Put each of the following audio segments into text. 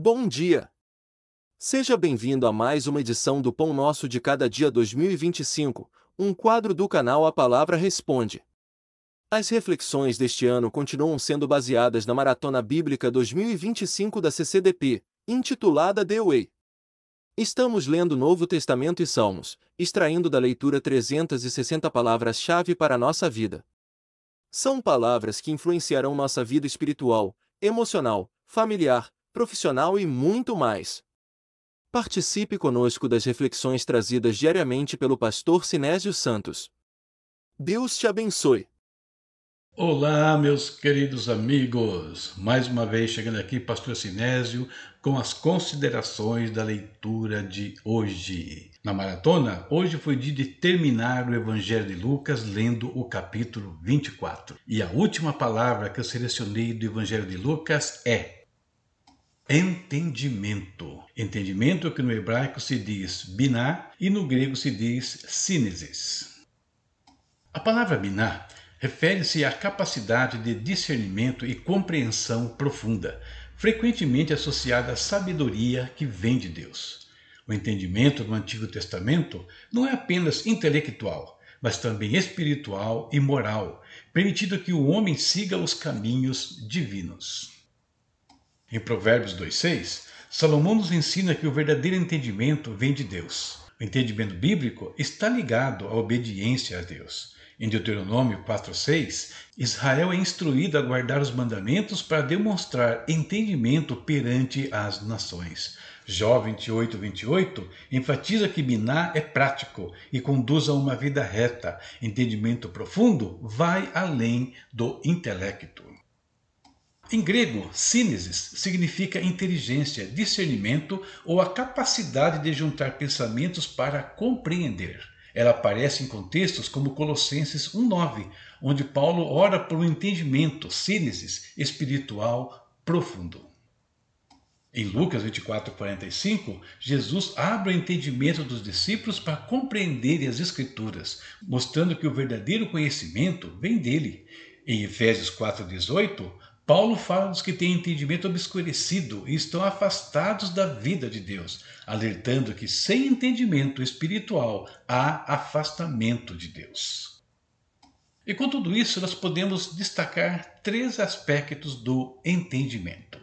Bom dia! Seja bem-vindo a mais uma edição do Pão Nosso de Cada Dia 2025, um quadro do canal A Palavra Responde. As reflexões deste ano continuam sendo baseadas na Maratona Bíblica 2025 da CCDP, intitulada The Way. Estamos lendo o Novo Testamento e Salmos, extraindo da leitura 360 palavras-chave para a nossa vida. São palavras que influenciarão nossa vida espiritual, emocional, familiar, profissional e muito mais. Participe conosco das reflexões trazidas diariamente pelo pastor Sinésio Santos. Deus te abençoe. Olá, meus queridos amigos! Mais uma vez chegando aqui, pastor Sinésio, com as considerações da leitura de hoje. Na maratona, hoje foi dia de terminar o Evangelho de Lucas lendo o capítulo 24. E a última palavra que eu selecionei do Evangelho de Lucas é entendimento. Entendimento que no hebraico se diz biná e no grego se diz sínesis. A palavra biná refere-se à capacidade de discernimento e compreensão profunda, frequentemente associada à sabedoria que vem de Deus. O entendimento do Antigo Testamento não é apenas intelectual, mas também espiritual e moral, permitindo que o homem siga os caminhos divinos. Em Provérbios 2,6, Salomão nos ensina que o verdadeiro entendimento vem de Deus. O entendimento bíblico está ligado à obediência a Deus. Em Deuteronômio 4,6, Israel é instruído a guardar os mandamentos para demonstrar entendimento perante as nações. Jó 28,28 enfatiza que biná é prático e conduz a uma vida reta. Entendimento profundo vai além do intelecto. Em grego, sínesis significa inteligência, discernimento ou a capacidade de juntar pensamentos para compreender. Ela aparece em contextos como Colossenses 1,9, onde Paulo ora por um entendimento, sínesis, espiritual profundo. Em Lucas 24,45, Jesus abre o entendimento dos discípulos para compreenderem as Escrituras, mostrando que o verdadeiro conhecimento vem dele. Em Efésios 4,18, Paulo fala dos que têm entendimento obscurecido e estão afastados da vida de Deus, alertando que sem entendimento espiritual há afastamento de Deus. E com tudo isso, nós podemos destacar 3 aspectos do entendimento.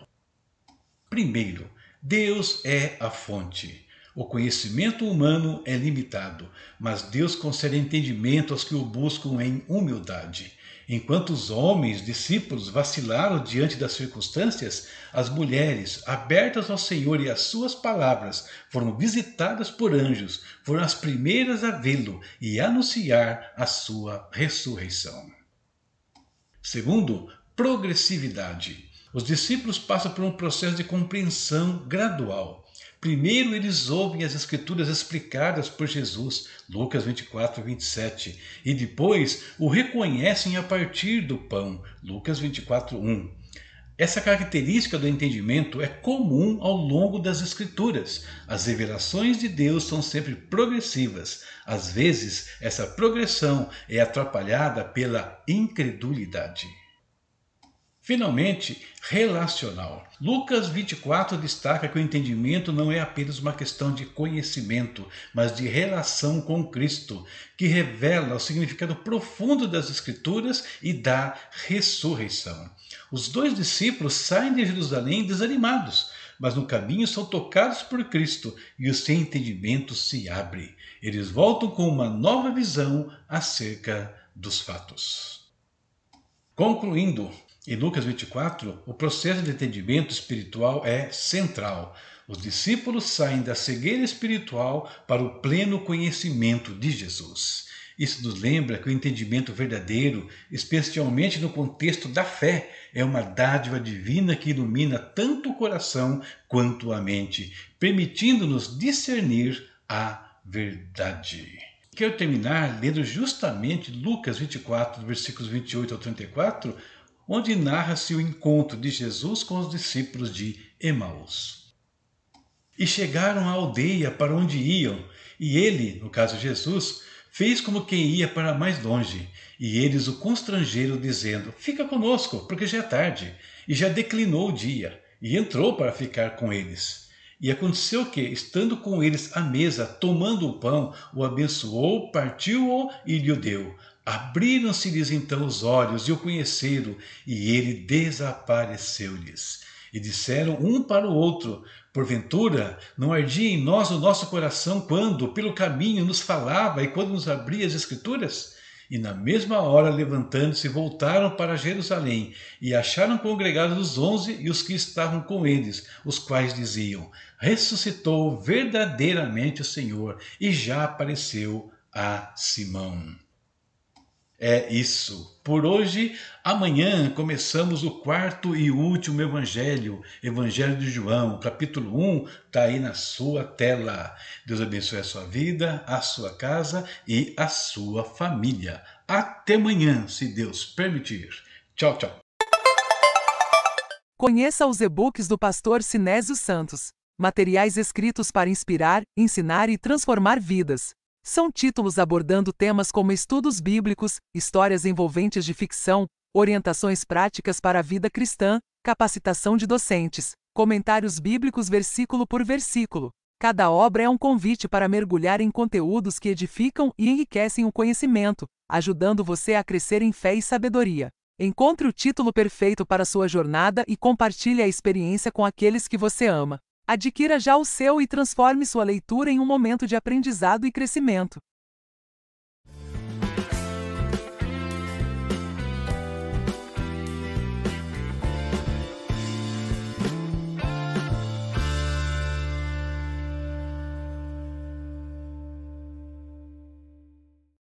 Primeiro, Deus é a fonte. O conhecimento humano é limitado, mas Deus concede entendimento aos que o buscam em humildade. Enquanto os homens, discípulos, vacilaram diante das circunstâncias, as mulheres, abertas ao Senhor e às suas palavras, foram visitadas por anjos, foram as primeiras a vê-lo e anunciar a sua ressurreição. Segundo, progressividade. Os discípulos passam por um processo de compreensão gradual. Primeiro eles ouvem as escrituras explicadas por Jesus, Lucas 24,27, e depois o reconhecem a partir do pão, Lucas 24,1. Essa característica do entendimento é comum ao longo das escrituras. As revelações de Deus são sempre progressivas. Às vezes, essa progressão é atrapalhada pela incredulidade. Finalmente, relacional. Lucas 24 destaca que o entendimento não é apenas uma questão de conhecimento, mas de relação com Cristo, que revela o significado profundo das Escrituras e da ressurreição. Os 2 discípulos saem de Jerusalém desanimados, mas no caminho são tocados por Cristo e o seu entendimento se abre. Eles voltam com uma nova visão acerca dos fatos. Concluindo, em Lucas 24, o processo de entendimento espiritual é central. Os discípulos saem da cegueira espiritual para o pleno conhecimento de Jesus. Isso nos lembra que o entendimento verdadeiro, especialmente no contexto da fé, é uma dádiva divina que ilumina tanto o coração quanto a mente, permitindo-nos discernir a verdade. Quero terminar lendo justamente Lucas 24, versículos 28 ao 34, onde narra-se o encontro de Jesus com os discípulos de Emaús. E chegaram à aldeia para onde iam, e ele, no caso Jesus, fez como quem ia para mais longe, e eles o constrangeram, dizendo: Fica conosco, porque já é tarde, e já declinou o dia. e entrou para ficar com eles. E aconteceu que, estando com eles à mesa, tomando o pão, o abençoou, partiu-o e lhe o deu. Abriram-se-lhes então os olhos e o conheceram, e ele desapareceu-lhes. E disseram um para o outro: porventura, não ardia em nós o nosso coração quando, pelo caminho, nos falava e quando nos abria as Escrituras? E na mesma hora, levantando-se, voltaram para Jerusalém e acharam congregados os 11 e os que estavam com eles, os quais diziam: ressuscitou verdadeiramente o Senhor e já apareceu a Simão. É isso. Por hoje, amanhã começamos o quarto e último evangelho, Evangelho de João, capítulo 1, está aí na sua tela. Deus abençoe a sua vida, a sua casa e a sua família. Até amanhã, se Deus permitir. Tchau, tchau. Conheça os e-books do pastor Sinésio Santos. Materiais escritos para inspirar, ensinar e transformar vidas. São títulos abordando temas como estudos bíblicos, histórias envolventes de ficção, orientações práticas para a vida cristã, capacitação de docentes, comentários bíblicos versículo por versículo. Cada obra é um convite para mergulhar em conteúdos que edificam e enriquecem o conhecimento, ajudando você a crescer em fé e sabedoria. Encontre o título perfeito para sua jornada e compartilhe a experiência com aqueles que você ama. Adquira já o seu e transforme sua leitura em um momento de aprendizado e crescimento.